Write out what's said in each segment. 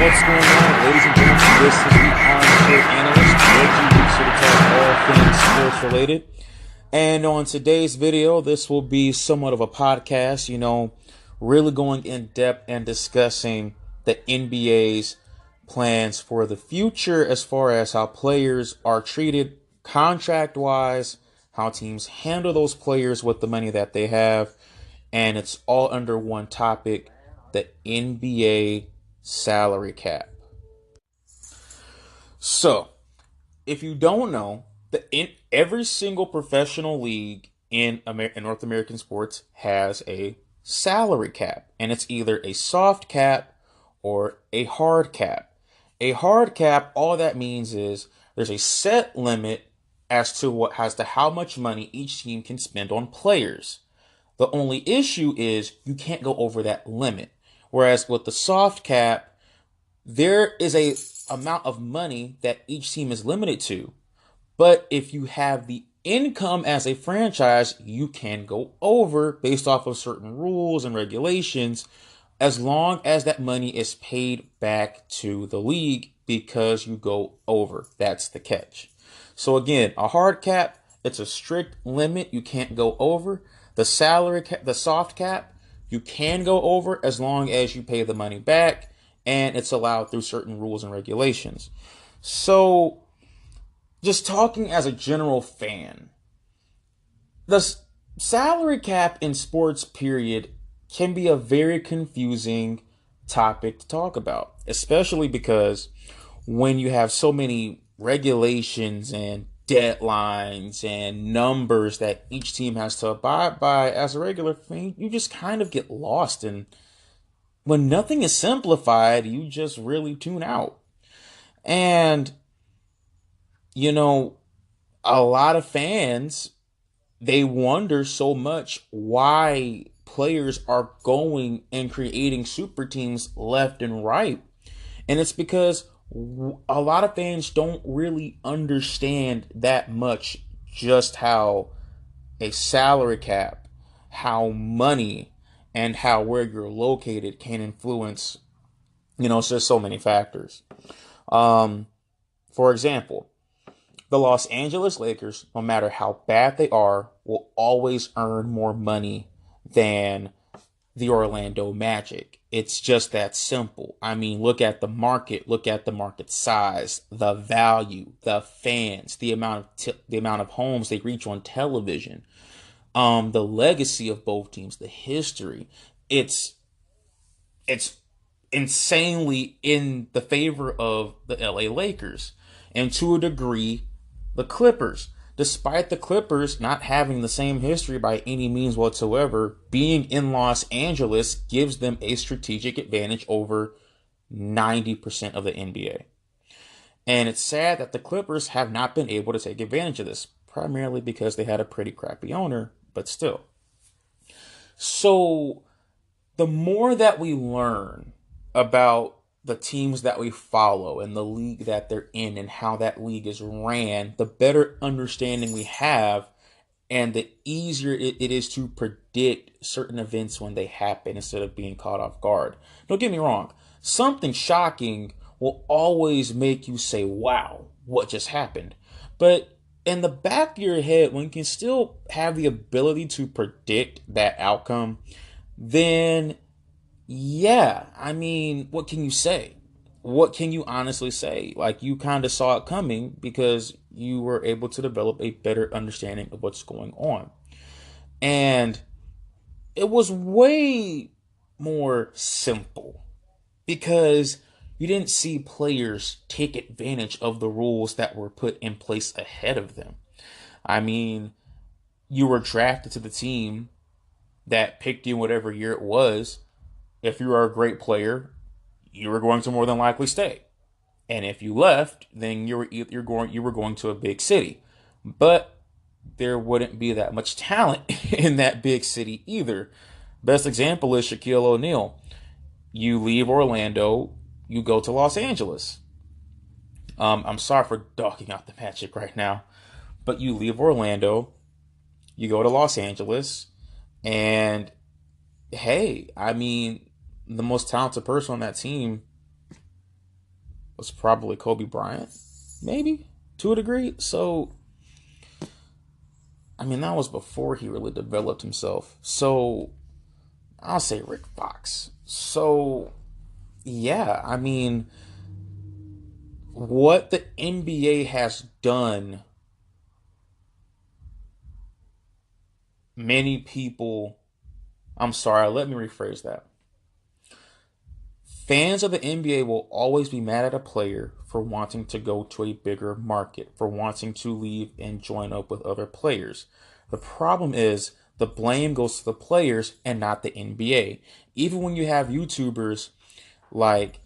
what's going on, ladies and gentlemen? This is the Armchair Analyst, Reggie Weeks here to talk all things sports related. And on today's video, this will be somewhat of a podcast, really going in depth and discussing the NBA's plans for the future as far as how players are treated contract wise, how teams handle those players with the money that they have. And it's all under one topic, the NBA salary cap. So, if you don't know, every single professional league in North American sports has a salary cap, and it's either a soft cap or a hard cap. A hard cap, all that means is there's a set limit as to how much money each team can spend on players. The only issue is you can't go over that limit. Whereas with the soft cap, there is a amount of money that each team is limited to. But if you have the income as a franchise, you can go over based off of certain rules and regulations as long as that money is paid back to the league because you go over. That's the catch. So again, a hard cap, it's a strict limit. You can't go over. The salary cap, the soft cap, you can go over as long as you pay the money back, and it's allowed through certain rules and regulations. So, just talking as a general fan, the salary cap in sports, period, can be a very confusing topic to talk about, especially because when you have so many regulations and deadlines and numbers that each team has to abide by as a regular fan, you just kind of get lost. And when nothing is simplified, you just really tune out. And, a lot of fans, they wonder so much why players are going and creating super teams left and right. And it's because a lot of fans don't really understand that much just how a salary cap, how money, and how where you're located can influence, it's just so many factors. For example, the Los Angeles Lakers, no matter how bad they are, will always earn more money than the Orlando Magic. It's just that simple. I mean, look at the market size, the value, the fans, the amount of homes they reach on television, the legacy of both teams, the history. It's insanely in the favor of the LA Lakers, and to a degree, the Clippers. Despite the Clippers not having the same history by any means whatsoever, being in Los Angeles gives them a strategic advantage over 90% of the NBA. And it's sad that the Clippers have not been able to take advantage of this, primarily because they had a pretty crappy owner, but still. So, the more that we learn about the teams that we follow and the league that they're in and how that league is ran, the better understanding we have and the easier it is to predict certain events when they happen instead of being caught off guard. Don't get me wrong. Something shocking will always make you say, wow, what just happened? But in the back of your head, when you can still have the ability to predict that outcome, then yeah, I mean, what can you say? What can you honestly say? Like, you kind of saw it coming because you were able to develop a better understanding of what's going on. And it was way more simple because you didn't see players take advantage of the rules that were put in place ahead of them. I mean, you were drafted to the team that picked you whatever year it was. If you are a great player, you were going to more than likely stay. And if you left, then you were going to a big city. But there wouldn't be that much talent in that big city either. Best example is Shaquille O'Neal. You leave Orlando, you go to Los Angeles. I'm sorry for dogging out the Magic right now, but you leave Orlando, you go to Los Angeles, and hey, I mean, the most talented person on that team was probably Kobe Bryant, maybe to a degree. So, I mean, that was before he really developed himself. So, I'll say Rick Fox. So, yeah, I mean, what the NBA has done, many people, I'm sorry, let me rephrase that. Fans of the NBA will always be mad at a player for wanting to go to a bigger market, for wanting to leave and join up with other players. The problem is the blame goes to the players and not the NBA. Even when you have YouTubers like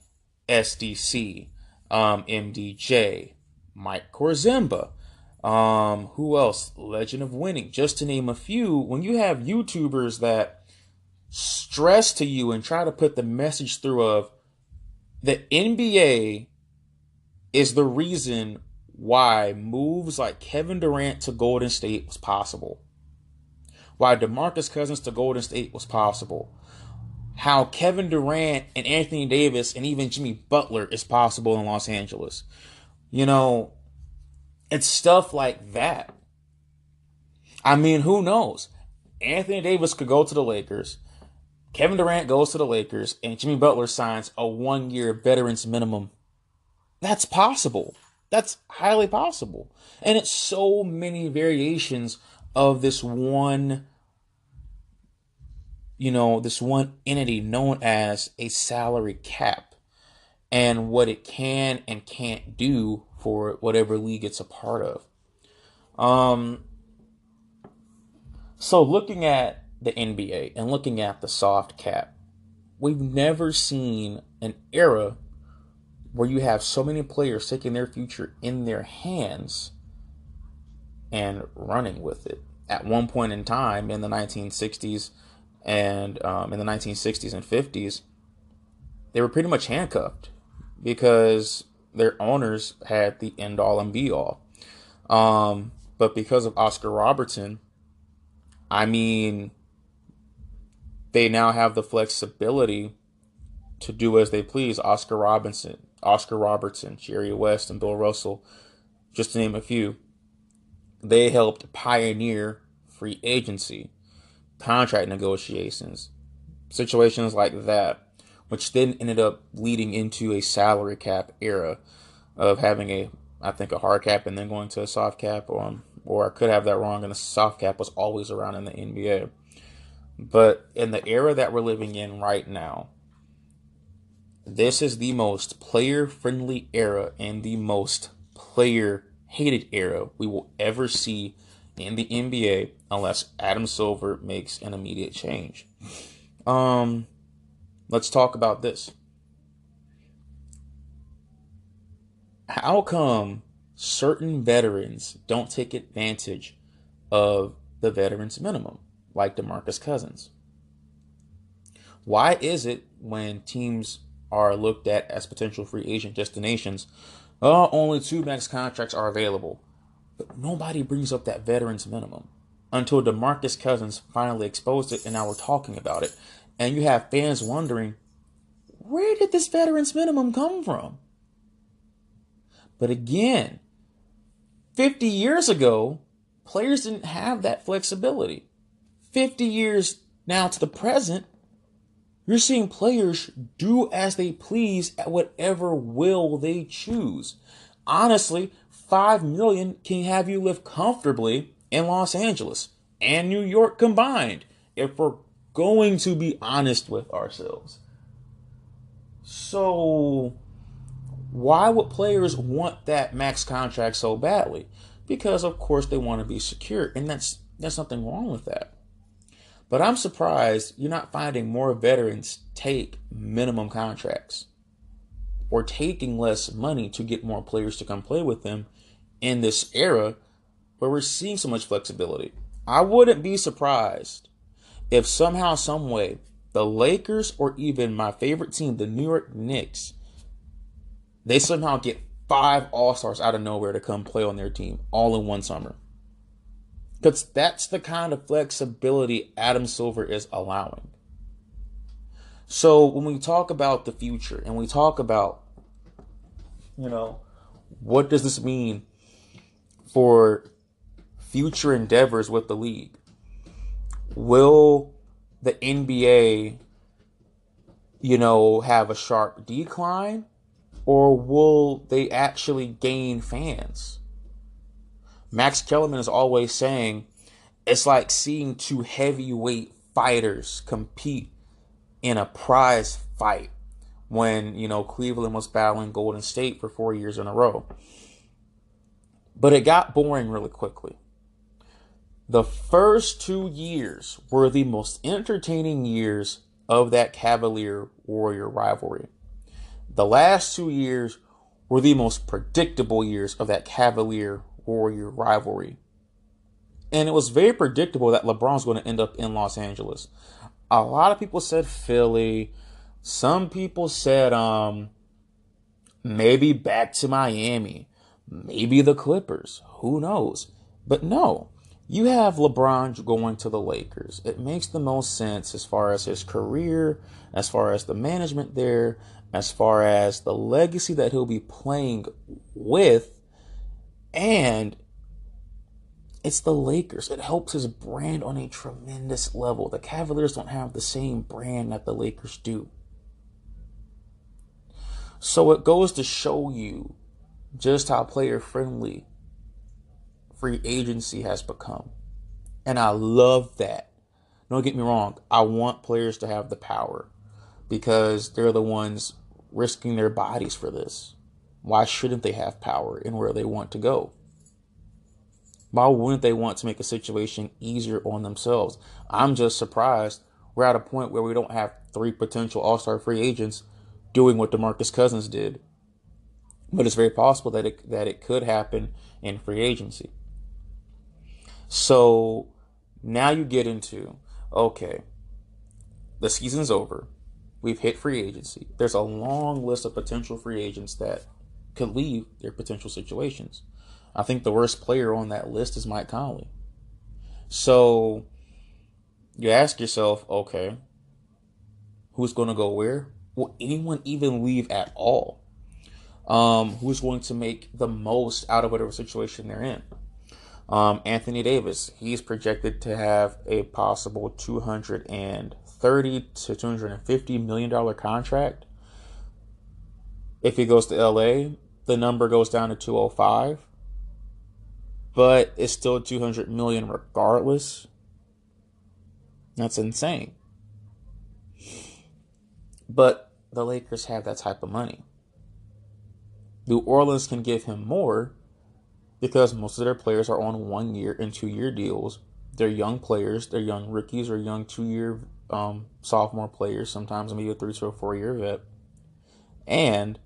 SDC, MDJ, Mike Korzemba, who else? Legend of Winning, just to name a few. When you have YouTubers that stress to you and try to put the message through of the NBA is the reason why moves like Kevin Durant to Golden State was possible, why DeMarcus Cousins to Golden State was possible, how Kevin Durant and Anthony Davis and even Jimmy Butler is possible in Los Angeles. You know, it's stuff like that. I mean, who knows? Anthony Davis could go to the Lakers. Kevin Durant goes to the Lakers and Jimmy Butler signs a 1-year veterans minimum. That's possible. That's highly possible. And it's so many variations of this one, this one entity known as a salary cap and what it can and can't do for whatever league it's a part of. So looking at the NBA and looking at the soft cap, we've never seen an era where you have so many players taking their future in their hands and running with it. At one point in time in the 1960s and in the 1960s and 50s, they were pretty much handcuffed because their owners had the end all and be all. But because of Oscar Robertson, I mean, they now have the flexibility to do as they please. Oscar Robertson, Jerry West, and Bill Russell, just to name a few. They helped pioneer free agency, contract negotiations, situations like that, which then ended up leading into a salary cap era of having I think a hard cap and then going to a soft cap, or I could have that wrong, and the soft cap was always around in the NBA. But in the era that we're living in right now, this is the most player-friendly era and the most player-hated era we will ever see in the NBA unless Adam Silver makes an immediate change. Let's talk about this. How come certain veterans don't take advantage of the veterans minimum, like DeMarcus Cousins? Why is it when teams are looked at as potential free agent destinations, only 2 max contracts are available, but nobody brings up that veterans minimum until DeMarcus Cousins finally exposed it and now we're talking about it, and you have fans wondering, where did this veterans minimum come from? But again, 50 years ago, players didn't have that flexibility. 50 years now to the present, you're seeing players do as they please at whatever will they choose. Honestly, $5 million can have you live comfortably in Los Angeles and New York combined, if we're going to be honest with ourselves. So, why would players want that max contract so badly? Because, of course, they want to be secure, and there's nothing wrong with that. But I'm surprised you're not finding more veterans take minimum contracts or taking less money to get more players to come play with them in this era where we're seeing so much flexibility. I wouldn't be surprised if somehow, some way, the Lakers or even my favorite team, the New York Knicks, they somehow get 5 All-Stars out of nowhere to come play on their team all in one summer. Because that's the kind of flexibility Adam Silver is allowing. So when we talk about the future and we talk about You know, what does this mean for future endeavors with the league? Will the NBA, have a sharp decline, or will they actually gain fans? Max Kellerman is always saying it's like seeing two heavyweight fighters compete in a prize fight when, Cleveland was battling Golden State for 4 years in a row. But it got boring really quickly. The first 2 years were the most entertaining years of that Cavalier-Warrior rivalry. The last 2 years were the most predictable years of that Cavalier-Warrior rivalry. And it was very predictable that LeBron's going to end up in Los Angeles. A lot of people said Philly. Some people said maybe back to Miami. Maybe the Clippers. Who knows? But no, you have LeBron going to the Lakers. It makes the most sense as far as his career, as far as the management there, as far as the legacy that he'll be playing with. And it's the Lakers. It helps his brand on a tremendous level. The Cavaliers don't have the same brand that the Lakers do. So it goes to show you just how player-friendly free agency has become. And I love that. Don't get me wrong. I want players to have the power because they're the ones risking their bodies for this. Why shouldn't they have power in where they want to go? Why wouldn't they want to make a situation easier on themselves? I'm just surprised we're at a point where we don't have 3 potential all-star free agents doing what DeMarcus Cousins did. But it's very possible that it could happen in free agency. So now you get into, okay, the season's over. We've hit free agency. There's a long list of potential free agents that could leave their potential situations. I think the worst player on that list is Mike Conley. So you ask yourself, okay, who's going to go where? Will anyone even leave at all? Who's going to make the most out of whatever situation they're in? Anthony Davis, he's projected to have a possible $230 to $250 million contract. If he goes to LA, the number goes down to 205. But it's still $200 million regardless. That's insane. But the Lakers have that type of money. New Orleans can give him more because most of their players are on 1-year and 2-year deals. They're young players. They're young rookies or young 2-year sophomore players, sometimes maybe a 3 to 4-year vet. And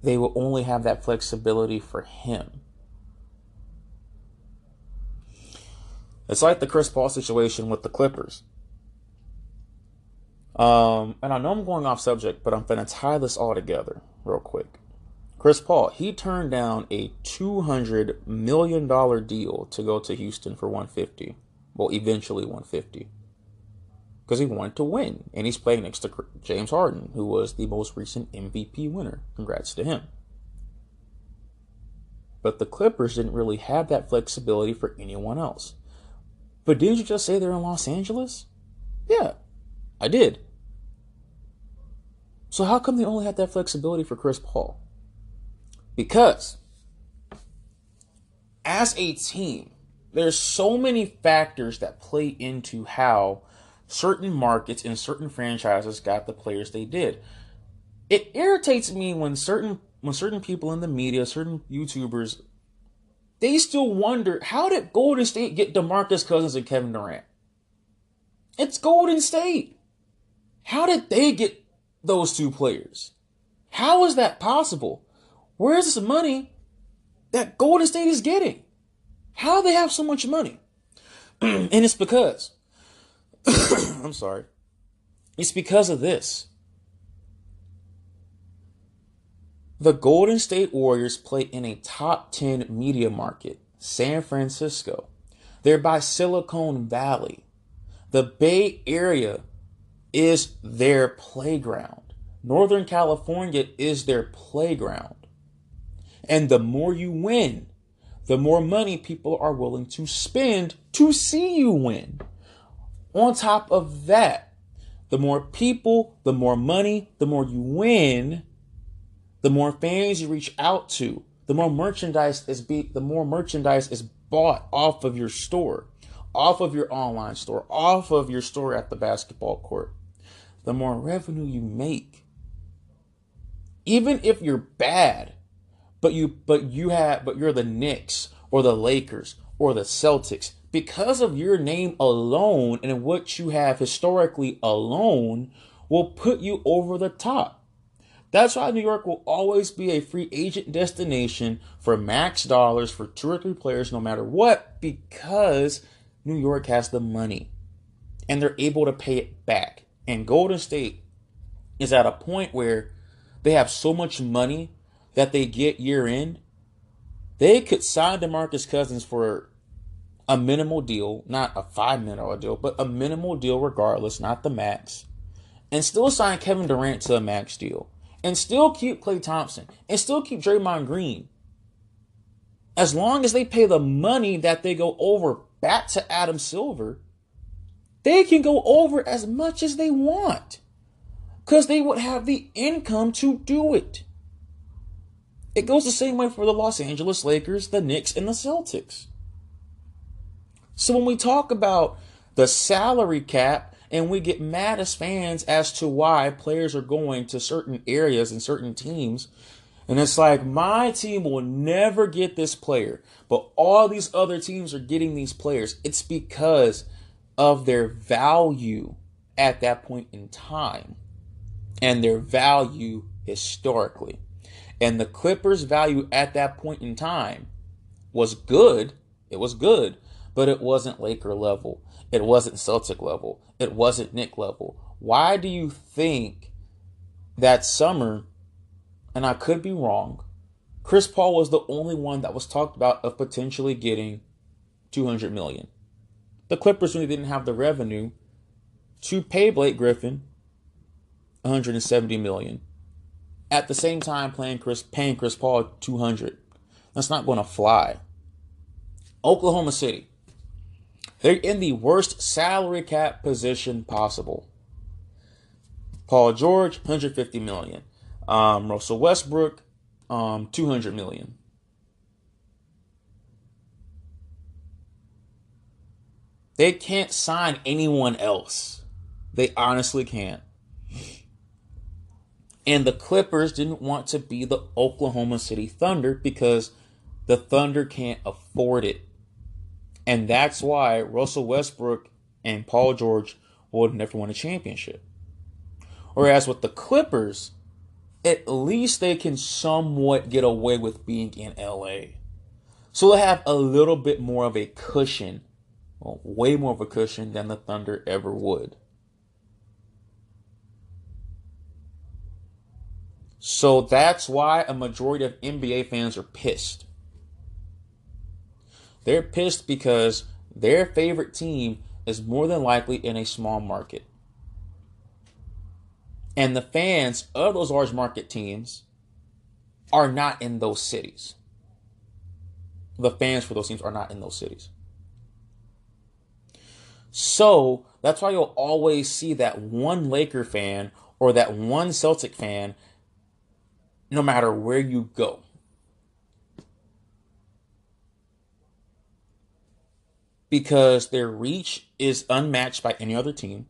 they will only have that flexibility for him. It's like the Chris Paul situation with the Clippers. And I know I'm going off subject, but I'm going to tie this all together real quick. Chris Paul, he turned down a $200 million deal to go to Houston for $150. Well, eventually $150. Because he wanted to win. And he's playing next to James Harden, who was the most recent MVP winner. Congrats to him. But the Clippers didn't really have that flexibility for anyone else. But didn't you just say they're in Los Angeles? Yeah, I did. So how come they only had that flexibility for Chris Paul? Because as a team, there's so many factors that play into how certain markets and certain franchises got the players they did. It irritates me when certain people in the media, certain YouTubers, they still wonder, how did Golden State get DeMarcus Cousins and Kevin Durant? It's Golden State. How did they get those 2 players? How is that possible? Where is this money that Golden State is getting? How do they have so much money? And it's because, I'm sorry, it's because of this. The Golden State Warriors play in a top 10 media market, San Francisco. They're by Silicon Valley. The Bay Area is their playground. Northern California is their playground. And the more you win, the more money people are willing to spend to see you win. On top of that, the more people, the more money, the more you win, the more fans you reach out to, the more merchandise is bought off of your store, off of your online store, off of your store at the basketball court. The more revenue you make. Even if you're bad, but you're the Knicks or the Lakers or the Celtics, because of your name alone and what you have historically alone will put you over the top. That's why New York will always be a free agent destination for max dollars for 2 or 3 players no matter what, because New York has the money and they're able to pay it back. And Golden State is at a point where they have so much money that they get year in. They could sign DeMarcus Cousins for a minimal deal, not a $5 million deal, but a minimal deal regardless, not the max, and still sign Kevin Durant to a max deal, and still keep Klay Thompson, and still keep Draymond Green. As long as they pay the money that they go over back to Adam Silver, they can go over as much as they want because they would have the income to do it. It goes the same way for the Los Angeles Lakers, the Knicks, and the Celtics. So when we talk about the salary cap and we get mad as fans as to why players are going to certain areas and certain teams, and it's like, my team will never get this player, but all these other teams are getting these players. It's because of their value at that point in time and their value historically. And the Clippers' value at that point in time was good. It was good, but it wasn't Laker level. It wasn't Celtic level. It wasn't Knick level. Why do you think that summer, and I could be wrong, Chris Paul was the only one that was talked about of potentially getting $200 million? The Clippers really didn't have the revenue to pay Blake Griffin $170 million. At the same time, paying Chris Paul $200. That's not going to fly. Oklahoma City. They're in the worst salary cap position possible. Paul George, $150 million. Russell Westbrook, $200 million. They can't sign anyone else. They honestly can't. And the Clippers didn't want to be the Oklahoma City Thunder because the Thunder can't afford it. And that's why Russell Westbrook and Paul George would never win a championship. Whereas with the Clippers, at least they can somewhat get away with being in LA. So they have a little bit more of a cushion, well, way more of a cushion than the Thunder ever would. So that's why a majority of NBA fans are pissed. They're pissed because their favorite team is more than likely in a small market. And the fans of those large market teams are not in those cities. The fans for those teams are not in those cities. So that's why you'll always see that one Laker fan or that one Celtic fan no matter where you go. Because their reach is unmatched by any other team.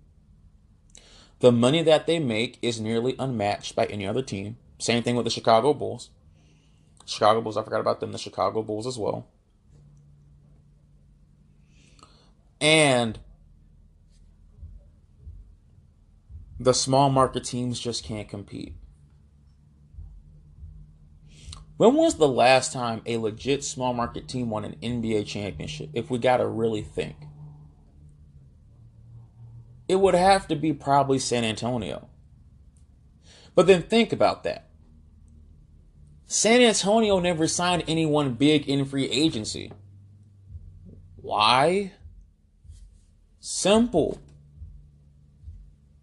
The money that they make is nearly unmatched by any other team. Same thing with the Chicago Bulls. Chicago Bulls, I forgot about them. The Chicago Bulls as well. And the small market teams just can't compete. When was the last time a legit small market team won an NBA championship? If we got to really think. It would have to be probably San Antonio. But then think about that. San Antonio never signed anyone big in free agency. Why? Simple.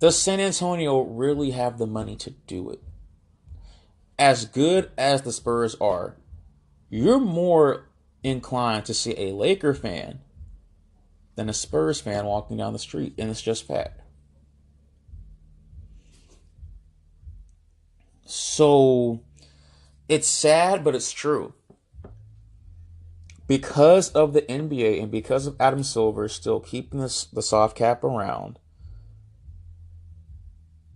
Does San Antonio really have the money to do it? As good as the Spurs are, you're more inclined to see a Laker fan than a Spurs fan walking down the street, and it's just fact. So it's sad, but it's true. Because of the NBA and because of Adam Silver still keeping the soft cap around,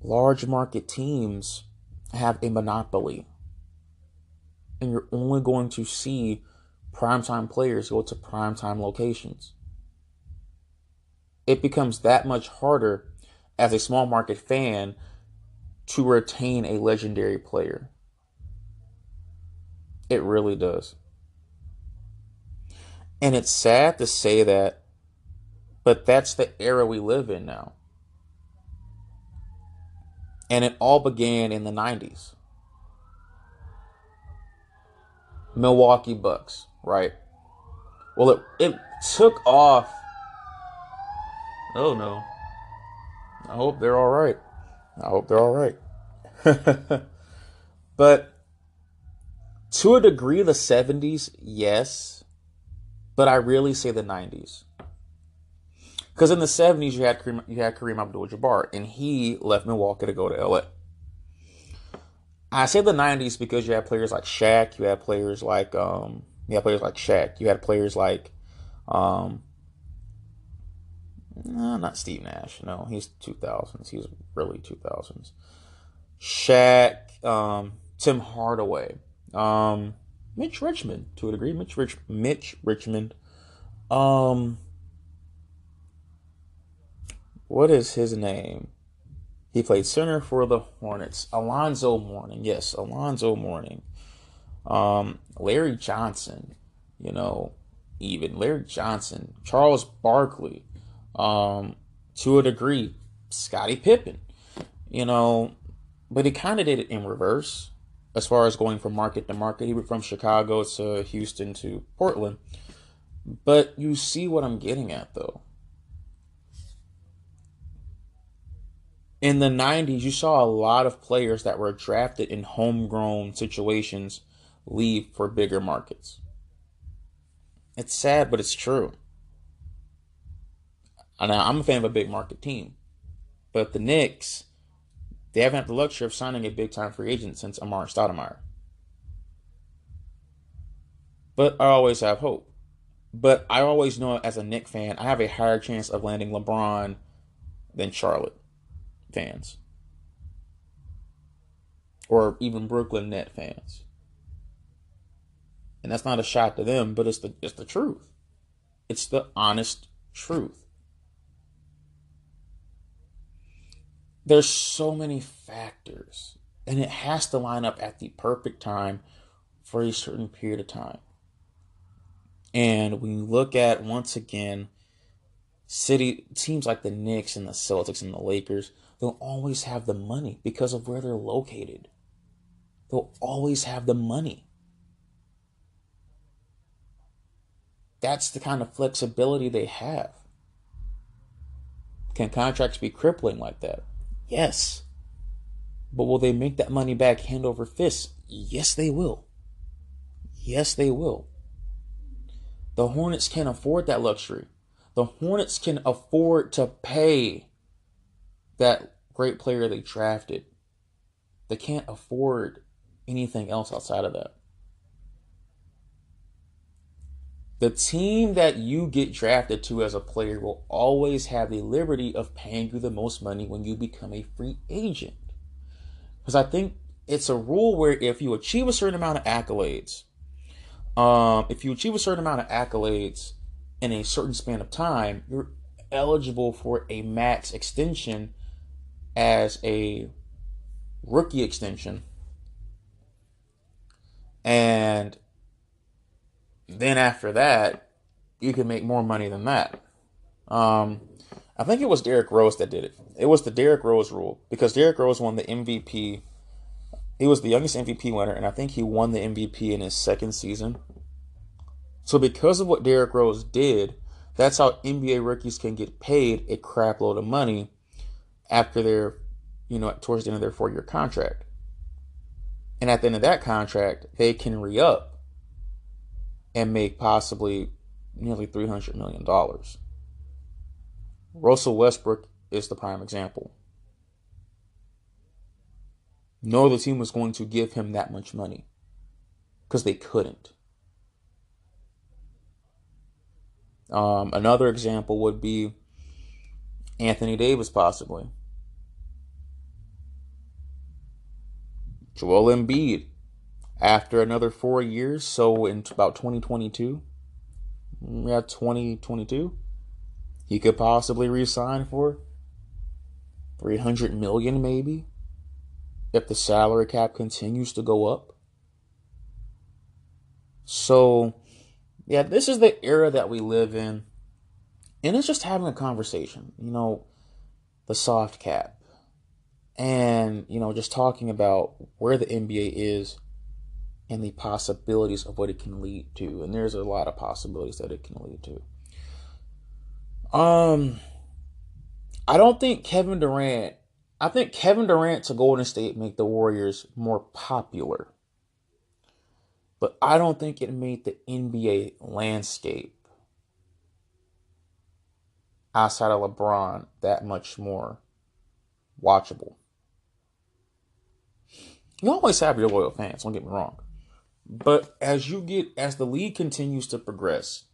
large market teams have a monopoly. And you're only going to see primetime players go to primetime locations. It becomes that much harder as a small market fan to retain a legendary player. It really does. And it's sad to say that, but that's the era we live in now. And it all began in the 90s. Milwaukee Bucks, right? Well, it took off. Oh no. I hope they're all right. I hope they're all right. But to a degree, the 70s, yes. But I really say the 90s. Because in the 70s, you had Kareem Abdul-Jabbar, and he left Milwaukee to go to LA. I say the 90s because you had players like Shaq, you had players like Shaq, you had players like no, not Steve Nash. No, he's 2000s. He's really 2000s. Shaq, Tim Hardaway, Mitch Richmond to a degree. Mitch Richmond. What is his name? He played center for the Hornets. Alonzo Mourning. Yes, Alonzo Mourning. Larry Johnson. Even Larry Johnson. Charles Barkley. To a degree, Scottie Pippen. But he kind of did it in reverse as far as going from market to market. He went from Chicago to Houston to Portland. But you see what I'm getting at, though. In the 90s, you saw a lot of players that were drafted in homegrown situations leave for bigger markets. It's sad, but it's true. Now, I'm a fan of a big market team, but the Knicks, they haven't had the luxury of signing a big-time free agent since Amar Stoudemire. But I always have hope. But I always know as a Knicks fan, I have a higher chance of landing LeBron than Charlotte fans. Or even Brooklyn Net fans. And that's not a shot to them, but it's the truth. It's the honest truth. There's so many factors, and it has to line up at the perfect time for a certain period of time. And when you look at, once again, teams like the Knicks and the Celtics and the Lakers, they'll always have the money because of where they're located. They'll always have the money. That's the kind of flexibility they have. Can contracts be crippling like that? Yes. But will they make that money back hand over fist? Yes, they will. Yes, they will. The Hornets can't afford that luxury. The Hornets can afford to pay that great player they drafted. They can't afford anything else outside of that. The team that you get drafted to as a player will always have the liberty of paying you the most money when you become a free agent. Because I think it's a rule where if you achieve a certain amount of accolades, in a certain span of time, you're eligible for a max extension as a rookie extension. And then after that, you can make more money than that. I think it was Derrick Rose that did it. It was the Derrick Rose rule because Derrick Rose won the MVP. He was the youngest MVP winner, and I think he won the MVP in his second season. So because of what Derrick Rose did, that's how NBA rookies can get paid a crap load of money after their, towards the end of their 4-year contract. And at the end of that contract, they can re-up and make possibly nearly $300 million. Russell Westbrook is the prime example. No other team was going to give him that much money because they couldn't. Another example would be Anthony Davis, possibly. Joel Embiid, after another 4 years, so in about 2022, 2022, he could possibly re-sign for $300 million, maybe, if the salary cap continues to go up. So, yeah, this is the era that we live in. And it's just having a conversation, the soft cap. And, just talking about where the NBA is and the possibilities of what it can lead to. And there's a lot of possibilities that it can lead to. I don't think Kevin Durant to Golden State make the Warriors more popular. But I don't think it made the NBA landscape outside of LeBron that much more watchable. You always have your loyal fans, don't get me wrong. But as the league continues to progress,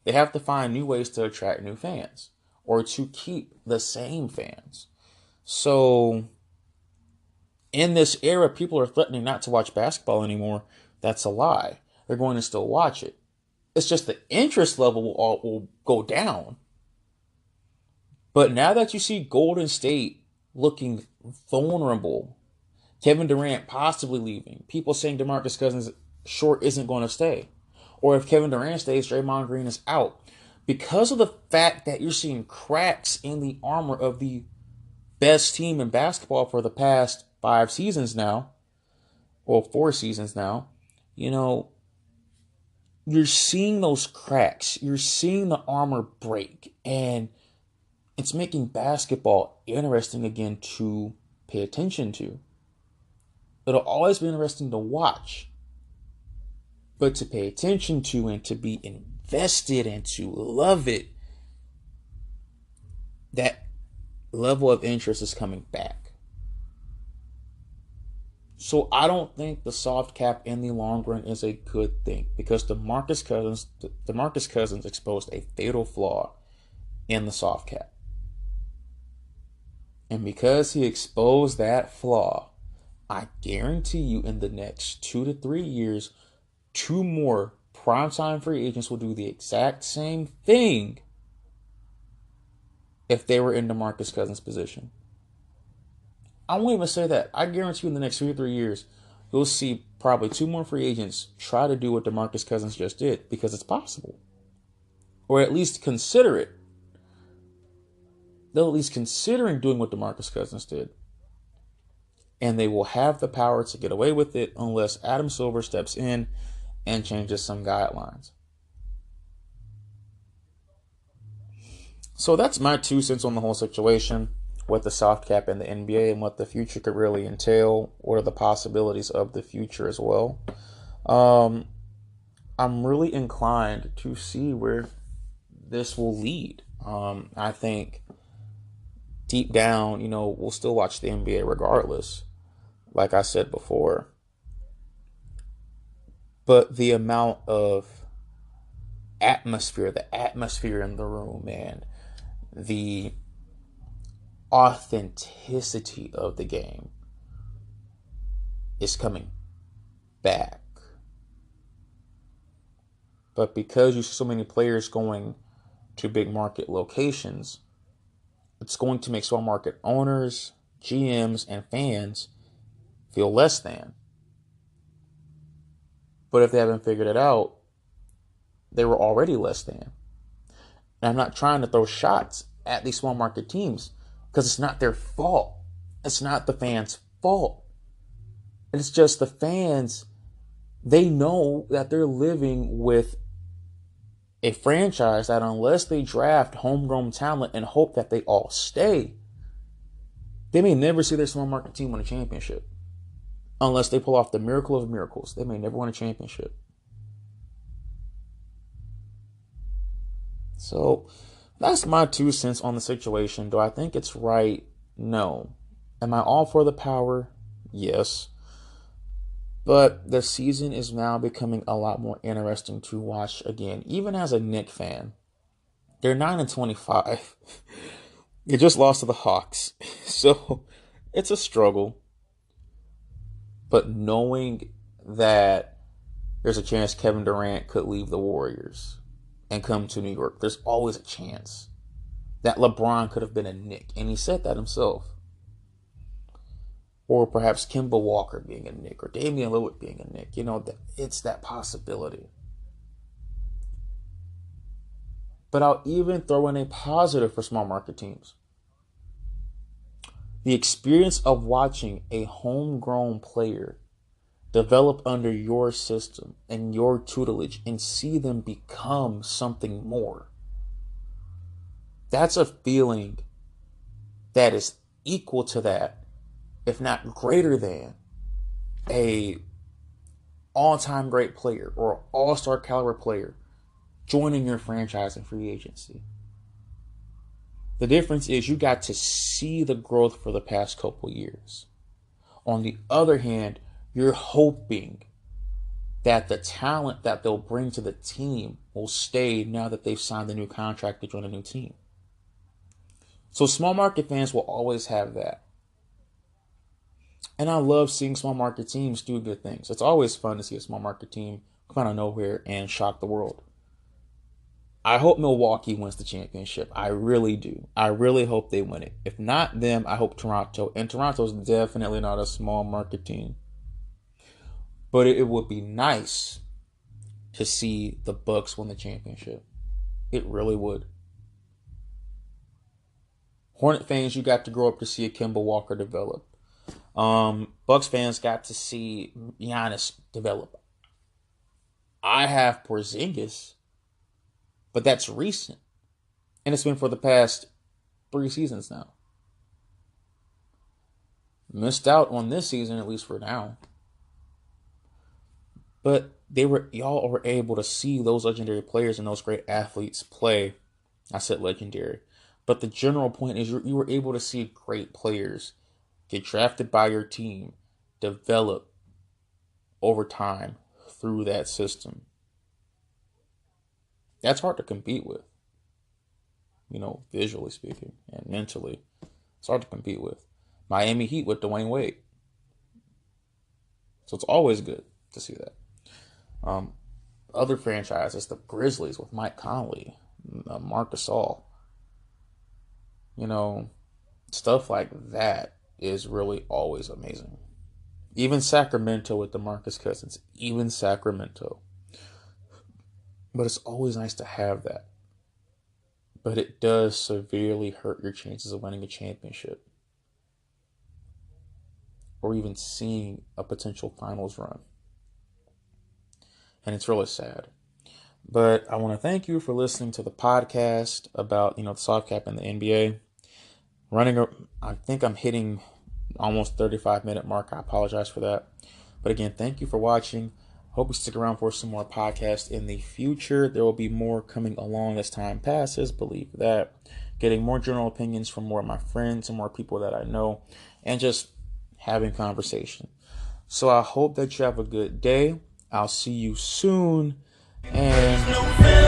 they have to find new ways to attract new fans or to keep the same fans. So in this era, people are threatening not to watch basketball anymore. That's a lie. They're going to still watch it. It's just the interest level will go down. But now that you see Golden State looking vulnerable, Kevin Durant possibly leaving, people saying DeMarcus Cousins short isn't going to stay, or if Kevin Durant stays, Draymond Green is out. Because of the fact that you're seeing cracks in the armor of the best team in basketball for the past 5 seasons now, or 4 seasons now, you're seeing those cracks. You're seeing the armor break, and it's making basketball interesting again to pay attention to. It'll always be interesting to watch, but to pay attention to and to be invested and to love it, that level of interest is coming back. So I don't think the soft cap in the long run is a good thing, because DeMarcus Cousins exposed a fatal flaw in the soft cap. And because he exposed that flaw, I guarantee you in the next 2 to 3 years, 2 more primetime free agents will do the exact same thing if they were in DeMarcus Cousins' position. I won't even say that. I guarantee you in the next 2 to 3 years, you'll see probably 2 more free agents try to do what DeMarcus Cousins just did, because it's possible. Or at least consider it. They'll at least considering doing what DeMarcus Cousins did. And they will have the power to get away with it unless Adam Silver steps in and changes some guidelines. So that's my 2 cents on the whole situation with the soft cap in the NBA and what the future could really entail. What are the possibilities of the future as well? I'm really inclined to see where this will lead. I think deep down, we'll still watch the NBA regardless, like I said before. But the amount of atmosphere in the room, and the authenticity of the game is coming back. But because you see so many players going to big market locations, it's going to make small market owners, GMs, and fans feel less than. But if they haven't figured it out, they were already less than. And I'm not trying to throw shots at these small market teams, because it's not their fault. It's not the fans' fault. It's just the fans, they know that they're living with a franchise that, unless they draft homegrown talent and hope that they all stay, They may never see their small market team win a championship unless they pull off the miracle of miracles. They may never win a championship. So that's my 2 cents on the situation. Do I think it's right? No. Am I all for the power? Yes. But the season is now becoming a lot more interesting to watch again, even as a Knicks fan. They're 9-25. You just lost to the Hawks. So it's a struggle. But knowing that there's a chance Kevin Durant could leave the Warriors and come to New York, there's always a chance that LeBron could have been a Knick. And he said that himself. Or perhaps Kemba Walker being a Knick, or Damian Lillard being a Knick. It's that possibility. But I'll even throw in a positive for small market teams. The experience of watching a homegrown player develop under your system and your tutelage and see them become something more. That's a feeling that is equal to that, if not greater than, a all-time great player or all-star caliber player joining your franchise in free agency. The difference is you got to see the growth for the past couple years. On the other hand, you're hoping that the talent that they'll bring to the team will stay now that they've signed a new contract to join a new team. So small market fans will always have that. And I love seeing small market teams do good things. It's always fun to see a small market team come out of nowhere and shock the world. I hope Milwaukee wins the championship. I really do. I really hope they win it. If not them, I hope Toronto. And Toronto's definitely not a small market team. But it would be nice to see the Bucks win the championship. It really would. Hornet fans, you got to grow up to see a Kemba Walker develop. Bucks fans got to see Giannis develop. I have Porzingis, but that's recent. And it's been for the past 3 seasons now. Missed out on this season, at least for now. But y'all were able to see those legendary players and those great athletes play. I said legendary. But the general point is you were able to see great players get drafted by your team, develop over time through that system. That's hard to compete with, visually speaking and mentally. It's hard to compete with. Miami Heat with Dwayne Wade. So it's always good to see that. Other franchises, the Grizzlies with Mike Conley, Marc Gasol. Stuff like that is really always amazing. Even Sacramento with DeMarcus Cousins. Even Sacramento. But it's always nice to have that. But it does severely hurt your chances of winning a championship. Or even seeing a potential finals run. And it's really sad. But I want to thank you for listening to the podcast about, the soft cap in the NBA. I think I'm hitting almost 35-minute mark. I apologize for that. But again, thank you for watching. Hope you stick around for some more podcasts in the future. There will be more coming along as time passes. Believe that. Getting more general opinions from more of my friends and more people that I know. And just having conversation. So I hope that you have a good day. I'll see you soon. And